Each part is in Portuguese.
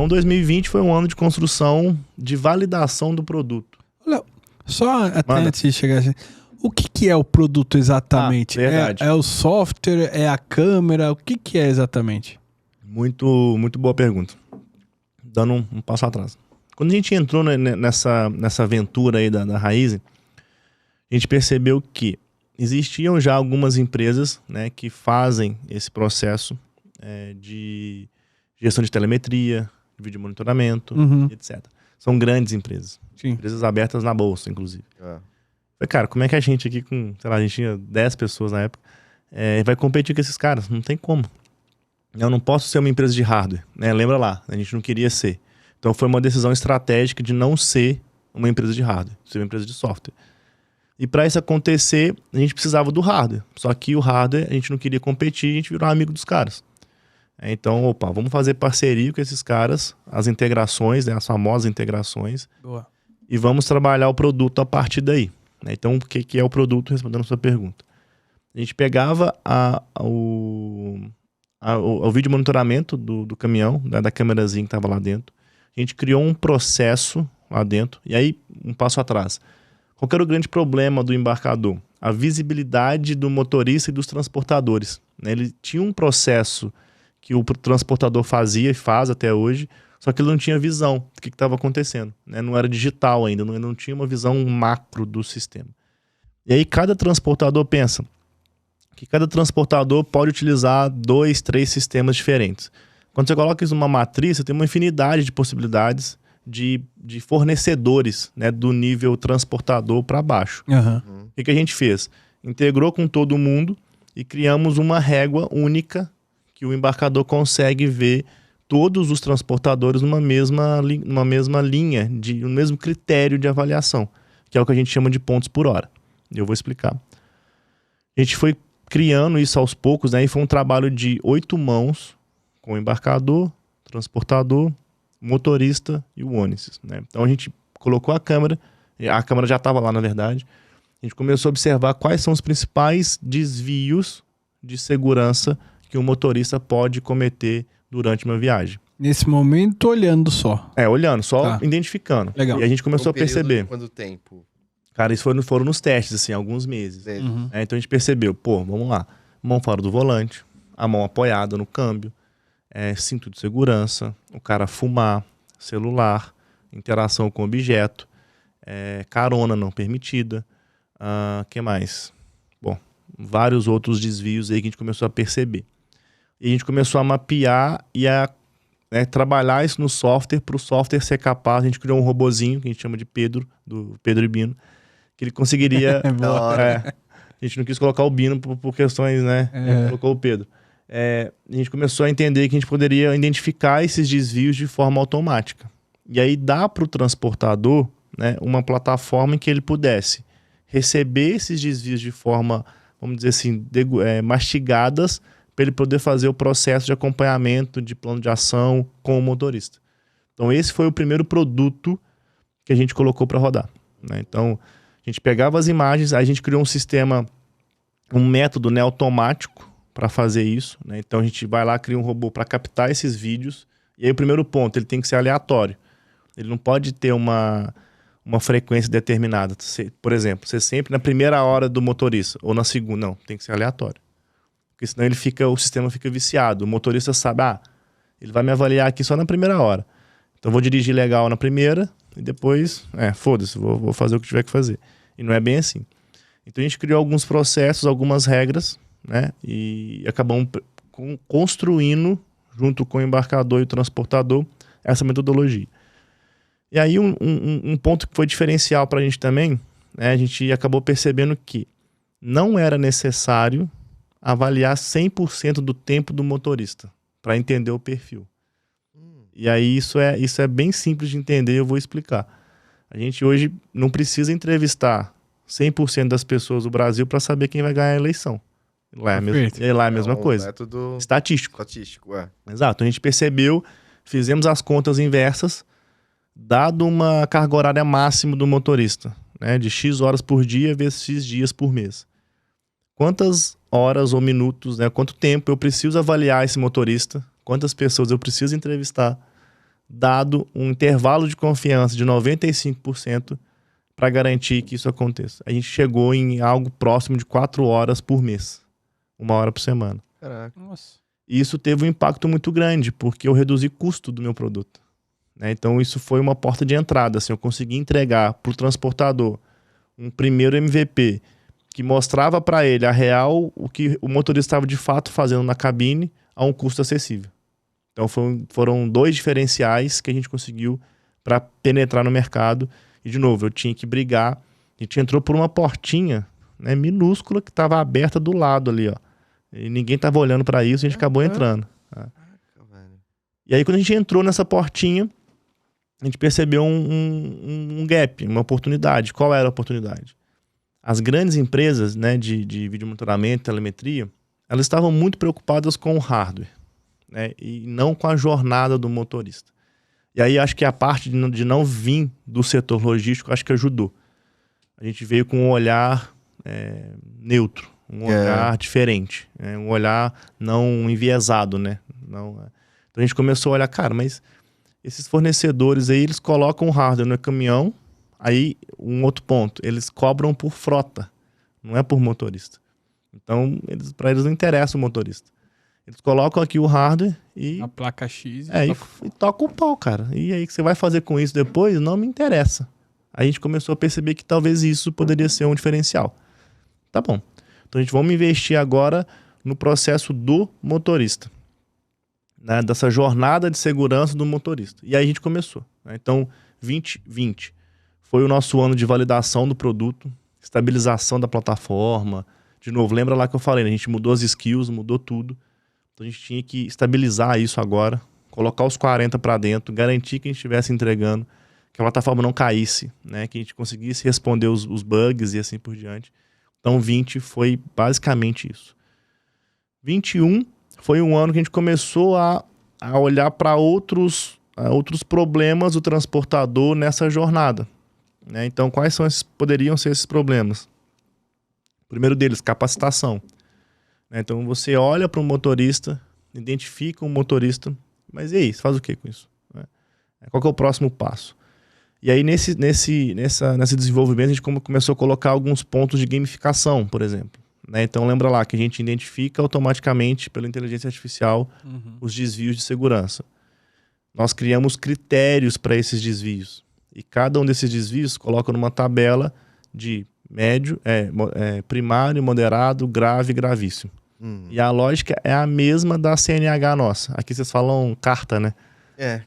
Então 2020 foi um ano de construção, de validação do produto. Léo, só até antes de chegar assim, o que é o produto exatamente? Verdade. É o software, é a câmera, o que é exatamente? Muito boa pergunta. Dando um passo atrás. Quando a gente entrou nessa aventura aí da Raizen, a gente percebeu que existiam já algumas empresas, né, que fazem esse processo de gestão de telemetria, de vídeo monitoramento, etc. São grandes empresas. Sim. Empresas abertas na bolsa, inclusive. Falei, cara, como é que a gente aqui com, sei lá, a gente tinha 10 pessoas na época, vai competir com esses caras? Não tem como. Eu não posso ser uma empresa de hardware, né? Lembra lá, a gente não queria ser. Então foi uma decisão estratégica de não ser uma empresa de hardware, ser uma empresa de software. E para isso acontecer, a gente precisava do hardware. Só que o hardware, a gente não queria competir, a gente virou amigo dos caras. Então, vamos fazer parceria com esses caras, as integrações, né, as famosas integrações. Boa. E vamos trabalhar o produto a partir daí. Então, o que é o produto, respondendo a sua pergunta? A gente pegava o vídeo monitoramento do caminhão, da câmerazinha que estava lá dentro. A gente criou um processo lá dentro. E aí, um passo atrás. Qual que era o grande problema do embarcador? A visibilidade do motorista e dos transportadores. Ele tinha um processo que o transportador fazia e faz até hoje, só que ele não tinha visão do que estava acontecendo. Não era digital ainda, não tinha uma visão macro do sistema. E aí cada transportador pensa que cada transportador pode utilizar 2, 3 sistemas diferentes. Quando você coloca isso numa matriz, você tem uma infinidade de possibilidades de fornecedores, né, do nível transportador para baixo. O que a gente fez? Integrou com todo mundo e criamos uma régua única que o embarcador consegue ver todos os transportadores numa mesma linha, no mesmo critério de avaliação, que é o que a gente chama de pontos por hora. Eu vou explicar. A gente foi criando isso aos poucos, né, e foi um trabalho de 8 mãos, com o embarcador, transportador, motorista e o ônibus, né? Então a gente colocou a câmera já estava lá na verdade, a gente começou a observar quais são os principais desvios de segurança que o motorista pode cometer durante uma viagem. Nesse momento, olhando só. Olhando, só identificando. Legal. E a gente começou a perceber. Quanto tempo? Cara, isso foram nos testes, assim, alguns meses. Então a gente percebeu, vamos lá, mão fora do volante, a mão apoiada no câmbio, cinto de segurança, o cara fumar, celular, interação com objeto, carona não permitida, que mais? Bom, vários outros desvios aí que a gente começou a perceber. E a gente começou a mapear e a trabalhar isso no software, para o software ser capaz. A gente criou um robozinho, que a gente chama de Pedro, do Pedro e Bino, que ele conseguiria... a gente não quis colocar o Bino por questões, né? Colocou o Pedro. A gente começou a entender que a gente poderia identificar esses desvios de forma automática. E aí dá para o transportador, né, uma plataforma em que ele pudesse receber esses desvios de forma, vamos dizer assim, mastigadas, para ele poder fazer o processo de acompanhamento, de plano de ação com o motorista. Então esse foi o primeiro produto que a gente colocou para rodar, né? Então a gente pegava as imagens, aí a gente criou um sistema, um método, né, automático para fazer isso, né? Então a gente vai lá, cria um robô para captar esses vídeos. E aí o primeiro ponto, ele tem que ser aleatório. Ele não pode ter uma frequência determinada. Por exemplo, você sempre na primeira hora do motorista ou na segunda. Não, tem que ser aleatório. Porque senão o sistema fica viciado. O motorista sabe, ele vai me avaliar aqui só na primeira hora. Então eu vou dirigir legal na primeira e depois, foda-se, vou fazer o que tiver que fazer. E não é bem assim. Então a gente criou alguns processos, algumas regras, né? E acabamos construindo, junto com o embarcador e o transportador, essa metodologia. E aí um ponto que foi diferencial para a gente também, né? A gente acabou percebendo que não era necessário avaliar 100% do tempo do motorista para entender o perfil. E aí isso é bem simples de entender, eu vou explicar. A gente hoje não precisa entrevistar 100% das pessoas do Brasil para saber quem vai ganhar a eleição. Lá é a mesma coisa. Método Estatístico. Estatístico. Exato. A gente percebeu, fizemos as contas inversas, dado uma carga horária máxima do motorista, né, de X horas por dia vezes X dias por mês. Quantas horas ou minutos, né, quanto tempo eu preciso avaliar esse motorista, quantas pessoas eu preciso entrevistar, dado um intervalo de confiança de 95% para garantir que isso aconteça. A gente chegou em algo próximo de 4 horas por mês. 1 hora por semana. Caraca. Nossa. E isso teve um impacto muito grande, porque eu reduzi custo do meu produto. Né? Então isso foi uma porta de entrada. Assim, eu consegui entregar para o transportador um primeiro MVP que mostrava para ele a real o que o motorista estava de fato fazendo na cabine a um custo acessível. Então foram 2 diferenciais que a gente conseguiu para penetrar no mercado. E de novo, eu tinha que brigar. A gente entrou por uma portinha, né, minúscula que estava aberta do lado ali, ó. E ninguém estava olhando para isso, a gente acabou entrando. Tá? E aí quando a gente entrou nessa portinha, a gente percebeu um gap, uma oportunidade. Qual era a oportunidade? As grandes empresas, né, de vídeo monitoramento, telemetria, elas estavam muito preocupadas com o hardware, né, e não com a jornada do motorista. E aí acho que a parte de não vir do setor logístico, acho que ajudou. A gente veio com um olhar neutro, um olhar diferente, um olhar não enviesado, né? Então a gente começou a olhar, cara, mas esses fornecedores aí, eles colocam o hardware no caminhão. Aí, um outro ponto, eles cobram por frota, não é por motorista. Então, para eles não interessa o motorista. Eles colocam aqui o hardware e... A placa X e toca o pau, cara. E aí, o que você vai fazer com isso depois? Não me interessa. Aí a gente começou a perceber que talvez isso poderia ser um diferencial. Tá bom. Então, a gente vamos investir agora no processo do motorista. Né? Dessa jornada de segurança do motorista. E aí a gente começou. Né? Então, 2020... foi o nosso ano de validação do produto, estabilização da plataforma. De novo, lembra lá que eu falei, né? A gente mudou as skills, mudou tudo. Então a gente tinha que estabilizar isso agora, colocar os 40 para dentro, garantir que a gente estivesse entregando, que a plataforma não caísse, né? Que a gente conseguisse responder os bugs e assim por diante. Então 20 foi basicamente isso. 21 foi um ano que a gente começou a olhar para outros problemas do transportador nessa jornada. Né? Então, quais poderiam ser esses problemas? O primeiro deles, capacitação. Né? Então, você olha para um motorista, identifica um motorista, mas e aí, você faz o que com isso? Né? Qual que é o próximo passo? E aí, nesse desenvolvimento, a gente começou a colocar alguns pontos de gamificação, por exemplo. Né? Então, lembra lá que a gente identifica automaticamente, pela inteligência artificial, os desvios de segurança. Nós criamos critérios para esses desvios. E cada um desses desvios coloca numa tabela de médio, primário, moderado, grave e gravíssimo. E a lógica é a mesma da CNH nossa. Aqui vocês falam carta, né?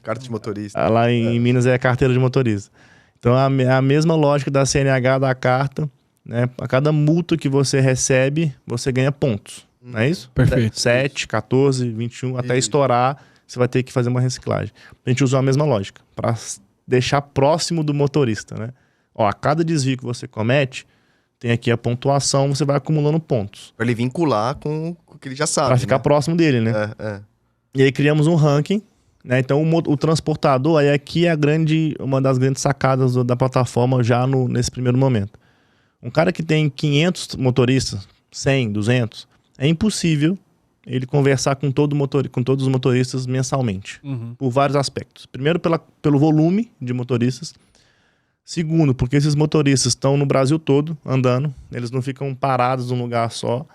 Carta de motorista. Lá em Minas é carteira de motorista. Então é a mesma lógica da CNH da carta. Né? A cada multa que você recebe, você ganha pontos. Não é isso? Perfeito. 7, 14, 21, até estourar, você vai ter que fazer uma reciclagem. A gente usou a mesma lógica, para deixar próximo do motorista, né? Ó, a cada desvio que você comete, tem aqui a pontuação, você vai acumulando pontos. Para ele vincular com o que ele já sabe. Para ficar próximo dele, né? E aí criamos um ranking, né? Então o transportador, aí aqui é uma das grandes sacadas da plataforma já nesse primeiro momento. Um cara que tem 500 motoristas, 100, 200, é impossível ele conversar com todos os motoristas mensalmente, por vários aspectos. Primeiro, pelo volume de motoristas. Segundo, porque esses motoristas estão no Brasil todo andando, eles não ficam parados num lugar só.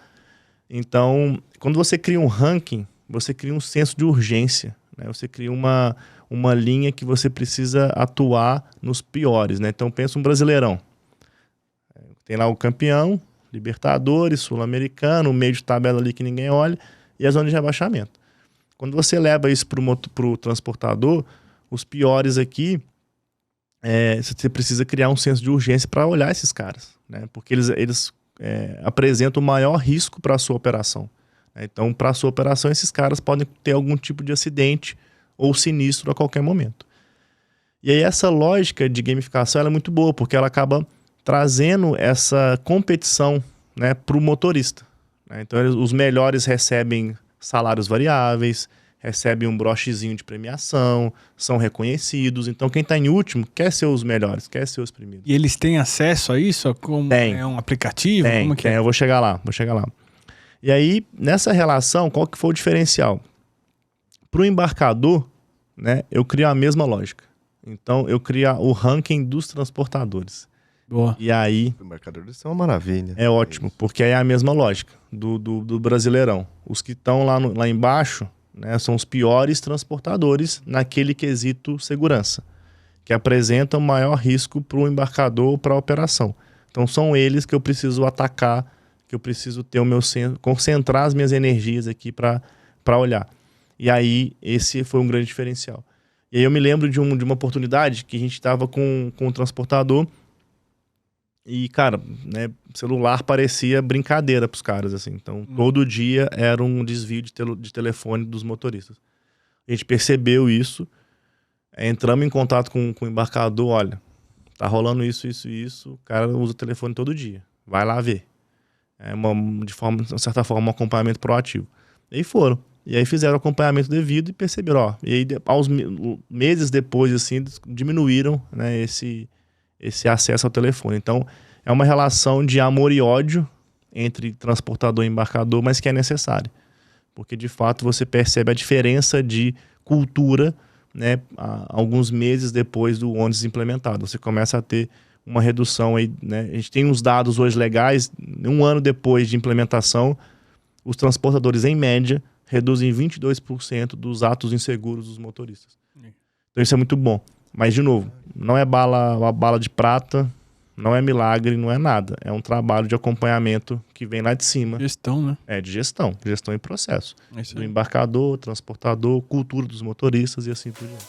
Então, quando você cria um ranking, você cria um senso de urgência, né? Você cria uma linha que você precisa atuar nos piores, né? Então, pensa um Brasileirão. Tem lá o campeão, Libertadores, Sul-Americano, o meio de tabela ali que ninguém olha, e a zona de rebaixamento. Quando você leva isso para o transportador, os piores aqui, você precisa criar um senso de urgência para olhar esses caras, né? Porque eles apresentam o maior risco para a sua operação. Então, para a sua operação, esses caras podem ter algum tipo de acidente ou sinistro a qualquer momento. E aí essa lógica de gamificação ela é muito boa, porque ela acaba trazendo essa competição, né, para o motorista. Então os melhores recebem salários variáveis, recebem um brochezinho de premiação, são reconhecidos. Então quem está em último quer ser os melhores, quer ser os primeiros. E eles têm acesso a isso? Tem. É um aplicativo? Como que é? Eu vou chegar lá. E aí, nessa relação, qual que foi o diferencial? Para o embarcador, né, eu crio a mesma lógica. Então, eu crio o ranking dos transportadores. Boa. E aí... Os embarcadores são uma maravilha. É ótimo, porque aí é a mesma lógica do Brasileirão. Os que estão lá embaixo, né, são os piores transportadores naquele quesito segurança, que apresentam maior risco para o embarcador ou para a operação. Então, são eles que eu preciso atacar, que eu preciso ter concentrar as minhas energias aqui para olhar. E aí, esse foi um grande diferencial. E aí eu me lembro de uma oportunidade que a gente estava com um transportador e, cara, né, celular parecia brincadeira pros caras, assim. Então, todo dia era um desvio de telefone dos motoristas. A gente percebeu isso, entramos em contato com o embarcador, olha, tá rolando isso, o cara usa o telefone todo dia, vai lá ver. De certa forma, um acompanhamento proativo. E aí foram. E aí fizeram o acompanhamento devido e perceberam, ó. E aí, aos meses depois, assim, diminuíram, né, esse acesso ao telefone. Então, é uma relação de amor e ódio entre transportador e embarcador, mas que é necessária. Porque, de fato, você percebe a diferença de cultura, né, alguns meses depois do ônibus implementado. Você começa a ter uma redução aí, né? A gente tem uns dados hoje legais, 1 ano depois de implementação, os transportadores, em média, reduzem 22% dos atos inseguros dos motoristas. Então isso é muito bom. Mas, de novo, não é uma bala de prata, não é milagre, não é nada. É um trabalho de acompanhamento que vem lá de cima. Gestão, né? De gestão e processo. Do embarcador, transportador, cultura dos motoristas e assim por diante.